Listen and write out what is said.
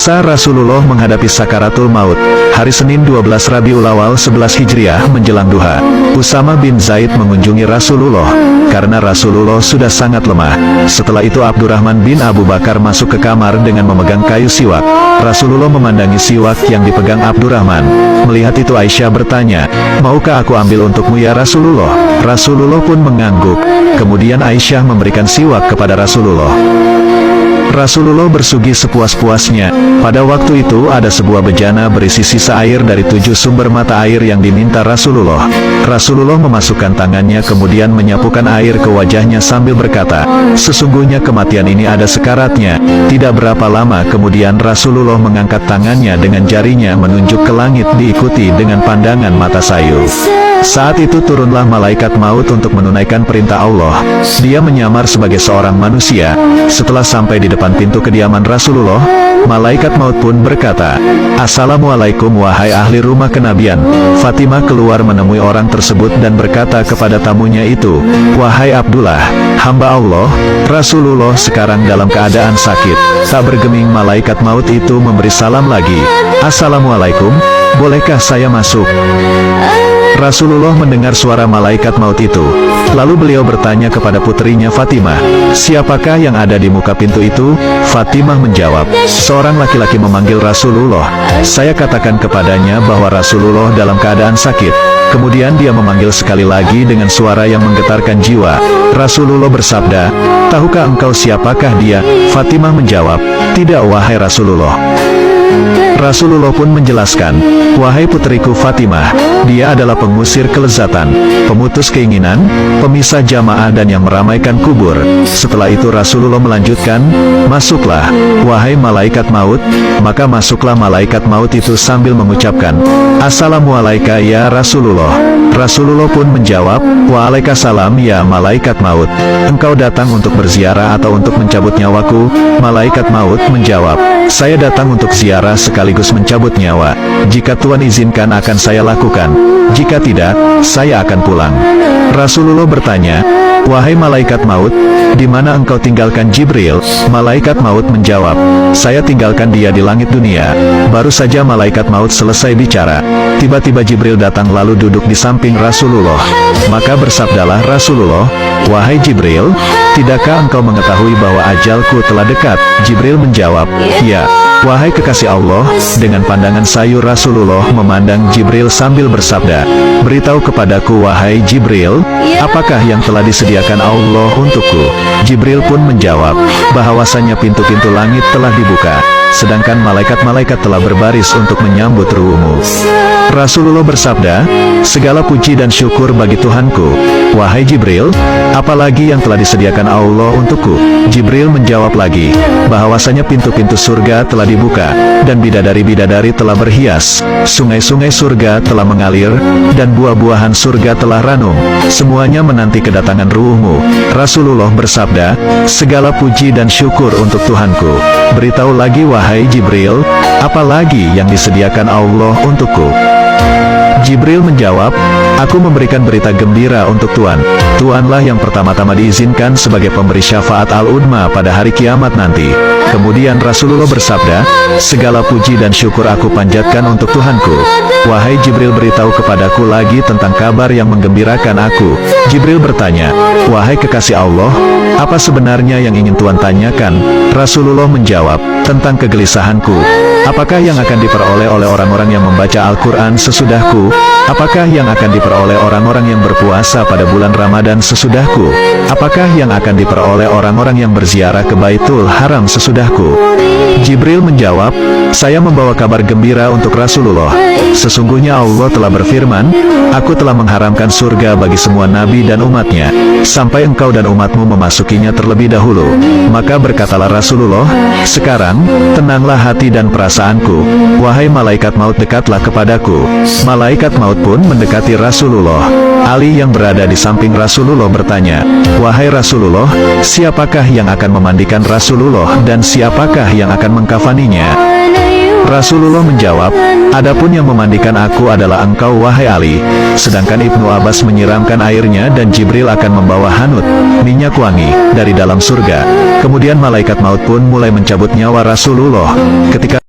Masa Rasulullah menghadapi sakaratul maut. Hari Senin 12 Rabiul Awal 11 Hijriah menjelang duha, Usama bin Zaid mengunjungi Rasulullah, karena Rasulullah sudah sangat lemah. Setelah itu Abdurrahman bin Abu Bakar masuk ke kamar dengan memegang kayu siwak. Rasulullah memandangi siwak yang dipegang Abdurrahman. Melihat itu Aisyah bertanya, "Maukah aku ambil untukmu ya Rasulullah?" Rasulullah pun mengangguk. Kemudian Aisyah memberikan siwak kepada Rasulullah. Rasulullah bersugih sepuas-puasnya. Pada waktu itu ada sebuah bejana berisi sisa air dari 7 sumber mata air yang diminta Rasulullah. Rasulullah memasukkan tangannya kemudian menyapukan air ke wajahnya sambil berkata, "Sesungguhnya kematian ini ada sekaratnya." Tidak berapa lama kemudian Rasulullah mengangkat tangannya dengan jarinya menunjuk ke langit diikuti dengan pandangan mata sayu. Saat itu turunlah malaikat maut untuk menunaikan perintah Allah. Dia menyamar sebagai seorang manusia. Setelah sampai di depan pintu kediaman Rasulullah, malaikat maut pun berkata, "Assalamualaikum wahai ahli rumah kenabian." Fatimah keluar menemui orang tersebut dan berkata kepada tamunya itu, "Wahai Abdullah, hamba Allah, Rasulullah sekarang dalam keadaan sakit." Tak bergeming malaikat maut itu memberi salam lagi, "Assalamualaikum, bolehkah saya masuk?" Rasulullah mendengar suara malaikat maut itu. Lalu beliau bertanya kepada putrinya Fatimah, "Siapakah yang ada di muka pintu itu?" Fatimah menjawab, "Seorang laki-laki memanggil Rasulullah. Saya katakan kepadanya bahwa Rasulullah dalam keadaan sakit." Kemudian dia memanggil sekali lagi dengan suara yang menggetarkan jiwa. Rasulullah bersabda, "Tahukah engkau siapakah dia?" Fatimah menjawab, "Tidak wahai Rasulullah." Rasulullah pun menjelaskan, "Wahai putriku Fatimah, dia adalah pengusir kelezatan, pemutus keinginan, pemisah jamaah dan yang meramaikan kubur." Setelah itu Rasulullah melanjutkan, "Masuklah, wahai malaikat maut." Maka masuklah malaikat maut itu sambil mengucapkan, "Assalamualaikum ya Rasulullah." Rasulullah pun menjawab, "Waalaikumsalam ya malaikat maut. Engkau datang untuk berziarah atau untuk mencabut nyawaku?" Malaikat maut menjawab, "Saya datang untuk ziarah sekaligus mencabut nyawa. Jika Tuhan izinkan akan saya lakukan. Jika tidak, saya akan pulang." Rasulullah bertanya, "Wahai malaikat maut, di mana engkau tinggalkan Jibril?" Malaikat maut menjawab, "Saya tinggalkan dia di langit dunia." Baru saja malaikat maut selesai bicara, tiba-tiba Jibril datang lalu duduk di samping Rasulullah. Maka bersabdalah Rasulullah, "Wahai Jibril, tidakkah engkau mengetahui bahwa ajalku telah dekat?" Jibril menjawab, "Ya." Wahai kekasih Allah, dengan pandangan sayu Rasulullah memandang Jibril sambil bersabda, "Beritahu kepadaku wahai Jibril, apakah yang telah disediakan Allah untukku?" Jibril pun menjawab, bahwasanya pintu-pintu langit telah dibuka, sedangkan malaikat-malaikat telah berbaris untuk menyambut ruhmu. Rasulullah bersabda, "Segala puji dan syukur bagi Tuhanku. Wahai Jibril, apalagi yang telah disediakan Allah untukku?" Jibril menjawab lagi, bahwasanya pintu-pintu surga telah dibuka, dan bidadari-bidadari telah berhias, sungai-sungai surga telah mengalir, dan buah-buahan surga telah ranum. Semuanya menanti kedatangan ruhmu. Rasulullah bersabda, "Segala puji dan syukur untuk Tuhanku. Beritahu lagi wahai Jibril, apalagi yang disediakan Allah untukku?" Jibril menjawab, "Aku memberikan berita gembira untuk Tuhan. Tuhanlah yang pertama-tama diizinkan sebagai pemberi syafaat al-udma pada hari kiamat nanti." Kemudian Rasulullah bersabda, "Segala puji dan syukur aku panjatkan untuk Tuhanku. Wahai Jibril, beritahu kepadaku lagi tentang kabar yang menggembirakan aku." Jibril bertanya, "Wahai kekasih Allah, apa sebenarnya yang ingin Tuhan tanyakan?" Rasulullah menjawab, "Tentang kegelisahanku. Apakah yang akan diperoleh oleh orang-orang yang membaca Al-Quran sesudahku? Apakah yang akan diperoleh orang-orang yang berpuasa pada bulan Ramadan sesudahku? Apakah yang akan diperoleh orang-orang yang berziarah ke Baitul Haram sesudahku?" Jibril menjawab, "Saya membawa kabar gembira untuk Rasulullah. Sesungguhnya Allah telah berfirman, Aku telah mengharamkan surga bagi semua nabi dan umatnya, sampai engkau dan umatmu memasukinya terlebih dahulu." Maka berkatalah Rasulullah, "Sekarang, tenanglah hati dan perasaanku. Wahai malaikat maut, dekatlah kepadaku." Malaikat maut pun mendekati Rasulullah. Ali yang berada di samping Rasulullah bertanya, "Wahai Rasulullah, siapakah yang akan memandikan Rasulullah dan siapakah yang akan mengkafaninya?" Rasulullah menjawab, "Adapun yang memandikan aku adalah engkau wahai Ali." Sedangkan Ibnu Abbas menyiramkan airnya dan Jibril akan membawa hanut, minyak wangi, dari dalam surga. Kemudian malaikat maut pun mulai mencabut nyawa Rasulullah. Ketika